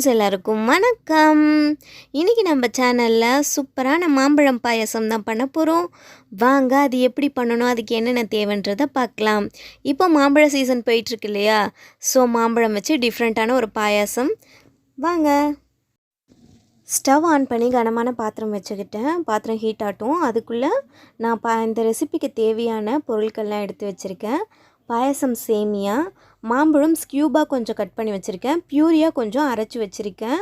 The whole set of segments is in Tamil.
ஃப்ரெண்ட்ஸ் எல்லாருக்கும் வணக்கம். இன்றைக்கி நம்ம சேனலில் சூப்பரான மாம்பழம் பாயாசம் தான் பண்ண போகிறோம். வாங்க அது எப்படி பண்ணணும், அதுக்கு என்னென்ன தேவைன்றதை பார்க்கலாம். இப்போ மாம்பழ சீசன் போயிட்டுருக்கு இல்லையா, ஸோ மாம்பழம் வச்சு டிஃப்ரெண்ட்டான ஒரு பாயாசம். வாங்க. ஸ்டவ் ஆன் பண்ணி கனமான பாத்திரம் வச்சுக்கிட்டேன். பாத்திரம் ஹீட் ஆகட்டும். அதுக்குள்ளே நான் இந்த ரெசிபிக்கு தேவையான பொருட்கள்லாம் எடுத்து வச்சுருக்கேன். பாயாசம் சேமியா, மாம்பழம் ஸ்கியூபாக கொஞ்சம் கட் பண்ணி வச்சுருக்கேன், பியூரியாக கொஞ்சம் அரைச்சி வச்சுருக்கேன்.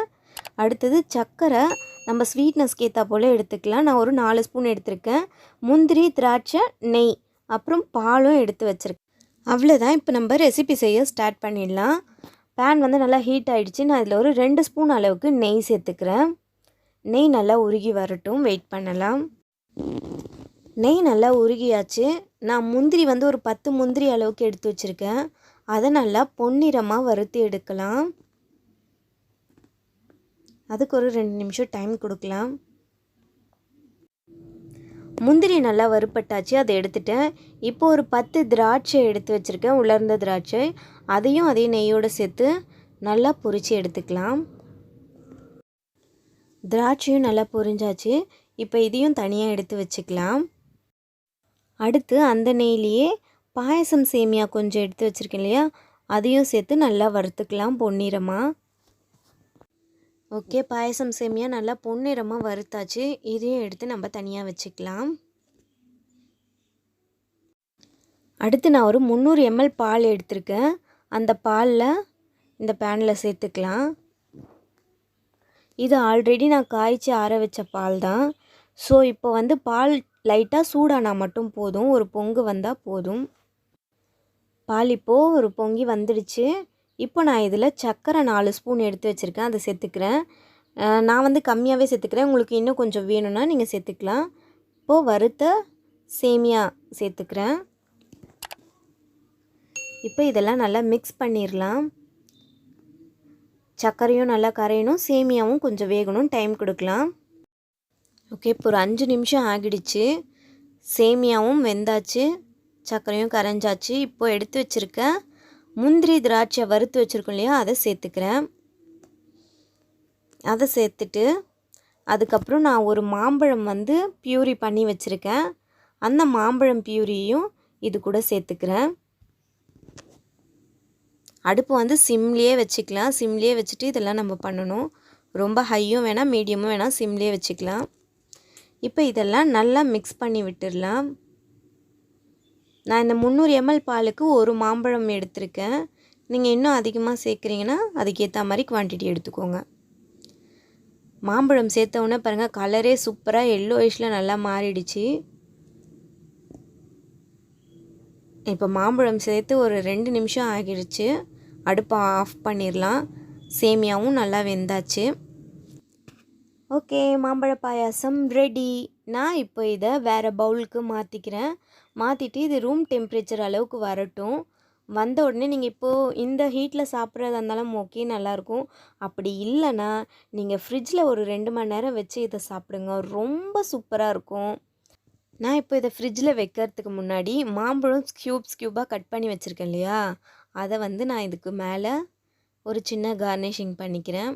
அடுத்தது சர்க்கரை நம்ம ஸ்வீட்னஸ்க்கு ஏற்றா போல் எடுத்துக்கலாம். நான் ஒரு 4 ஸ்பூன் எடுத்திருக்கேன். முந்திரி, திராட்சை, நெய், அப்புறம் பாலும் எடுத்து வச்சுருக்கேன். அவ்வளோதான். இப்போ நம்ம ரெசிபி செய்ய ஸ்டார்ட் பண்ணிடலாம். பேன் வந்து நல்லா ஹீட் ஆகிடுச்சு. நான் இதில் ஒரு 2 ஸ்பூன் அளவுக்கு நெய் சேர்த்துக்கிறேன். நெய் நல்லா உருகி வரட்டும், வெயிட் பண்ணலாம். நெய் நல்லா உருகியாச்சு. நான் முந்திரி வந்து ஒரு 10 முந்திரி அளவுக்கு எடுத்து வச்சுருக்கேன். அதை நல்லா பொன்னிறமாக வறுத்து எடுக்கலாம். அதுக்கு ஒரு 2 நிமிஷம் டைம் கொடுக்கலாம். முந்திரி நல்லா வறுப்பட்டாச்சு, அதை எடுத்துட்டேன். இப்போ ஒரு 10 திராட்சை எடுத்து வச்சுருக்கேன், உலர்ந்த திராட்சை. அதையும் அதே நெய்யோடு சேர்த்து நல்லா பொரித்து எடுத்துக்கலாம். திராட்சையும் நல்லா பொரிஞ்சாச்சு. இப்போ இதையும் தனியாக எடுத்து வச்சுக்கலாம். அடுத்து அந்த நெய்லேயே பாயசம் சேமியா கொஞ்சம் எடுத்து வச்சுருக்கேன் இல்லையா, அதையும் சேர்த்து நல்லா வறுத்துக்கலாம் பொன்னிறமாக. ஓகே, பாயசம் சேமியா நல்லா பொன்னிறமாக வறுத்தாச்சு. இதையும் எடுத்து நம்ம தனியாக வச்சுக்கலாம். அடுத்து நான் ஒரு 300 ml பால் எடுத்திருக்கேன். அந்த பாலில் இந்த பேனில் சேர்த்துக்கலாம். இது ஆல்ரெடி நான் காய்ச்சி ஆற வச்ச பால் தான். ஸோ இப்போ வந்து பால் லைட்டாக சூடானா மட்டும் போதும், ஒரு பொங்கு வந்தால் போதும். பால் இப்போது ஒரு பொங்கி வந்துடுச்சு. இப்போ நான் இதில் சர்க்கரை 4 ஸ்பூன் எடுத்து வச்சுருக்கேன், அதை சேர்த்துக்கிறேன். நான் வந்து கம்மியாகவே சேர்த்துக்கிறேன், உங்களுக்கு இன்னும் கொஞ்சம் வேணும்னா நீங்கள் சேர்த்துக்கலாம். இப்போது வறுத்த சேமியா சேர்த்துக்கிறேன். இப்போ இதெல்லாம் நல்லா மிக்ஸ் பண்ணிடலாம். சர்க்கரையும் நல்லா கரையணும், சேமியாவும் கொஞ்சம் வேகணும், டைம் கொடுக்கலாம். ஓகே, இப்போ ஒரு 5 நிமிஷம் ஆகிடுச்சு. சேமியாவும் வெந்தாச்சு, சர்க்கரையும் கரைஞ்சாச்சு. இப்போது எடுத்து வச்சுருக்க முந்திரி திராட்சை வறுத்து வச்சுருக்கோம் இல்லையா, அதை சேர்த்துக்கிறேன். அதை சேர்த்துட்டு அதுக்கப்புறம் நான் ஒரு மாம்பழம் வந்து பியூரி பண்ணி வச்சுருக்கேன். அந்த மாம்பழம் பியூரியும் இது கூட சேர்த்துக்கிறேன். அடுப்பு வந்து சிம்லேயே வச்சுக்கலாம். சிம்லேயே வச்சுட்டு இதெல்லாம் நம்ம பண்ணணும். ரொம்ப ஹையும் வேணாம், மீடியமும் வேணாம், சிம்லேயே வச்சுக்கலாம். இப்போ இதெல்லாம் நல்லா மிக்ஸ் பண்ணி விட்டுடலாம். நான் இந்த 300 ml பாலுக்கு ஒரு மாம்பழம் எடுத்திருக்கேன். நீங்கள் இன்னும் அதிகமாக சேர்க்குறீங்கன்னா அதுக்கேற்ற மாதிரி குவான்டிட்டி எடுத்துக்கோங்க. மாம்பழம் சேர்த்தவுடனே பாருங்கள், கலரே சூப்பராக எல்லோயிஷில் நல்லா மாறிடுச்சு. இப்போ மாம்பழம் சேர்த்து ஒரு 2 நிமிஷம் ஆகிடுச்சு. அடுப்பை ஆஃப் பண்ணிடலாம். சேமியாவும் நல்லா வெந்தாச்சு. ஓகே, மாம்பழ பாயாசம் ரெடி. நான் இப்போ இதை வேறு பவுலுக்கு மாற்றிக்கிறேன். மாற்றிட்டு இது ரூம் டெம்பரேச்சர் அளவுக்கு வரட்டும். வந்த உடனே நீங்கள் இப்போது இந்த ஹீட்டில் சாப்பிட்றதா இருந்தாலும் ஓகே, நல்லாயிருக்கும். அப்படி இல்லைன்னா நீங்கள் ஃப்ரிட்ஜில் ஒரு 2 மணி நேரம் வச்சு இதை சாப்பிடுங்க, ரொம்ப சூப்பராக இருக்கும். நான் இப்போ இதை ஃப்ரிட்ஜில் வைக்கிறதுக்கு முன்னாடி மாம்பழம் க்யூபாக கட் பண்ணி வச்சுருக்கேன் இல்லையா, அதை வந்து நான் இதுக்கு மேலே ஒரு சின்ன கார்னிஷிங் பண்ணிக்கிறேன்.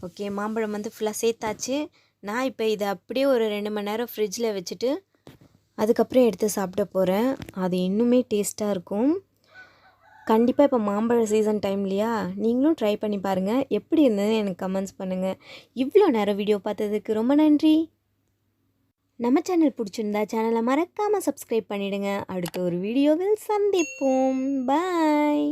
ஓகே, மாம்பழம் வந்து ஃபுல்லாக சேர்த்தாச்சு. நான் இப்போ இதை அப்படியே ஒரு 2 மணி நேரம் ஃப்ரிட்ஜில் வச்சுட்டு அதுக்கப்புறம் எடுத்து சாப்பிட போகிறேன். அது இன்னுமே டேஸ்ட்டாக இருக்கும். கண்டிப்பாக இப்போ மாம்பழ சீசன் டைம் இல்லையா, நீங்களும் ட்ரை பண்ணி பாருங்கள். எப்படி இருந்ததுன்னு எனக்கு கமெண்ட்ஸ் பண்ணுங்கள். இவ்வளோ நேரம் வீடியோ பார்த்ததுக்கு ரொம்ப நன்றி. நம்ம சேனல் பிடிச்சிருந்தா சேனலை மறக்காமல் சப்ஸ்கிரைப் பண்ணிவிடுங்க. அடுத்த ஒரு வீடியோவில் சந்திப்போம். பாய்.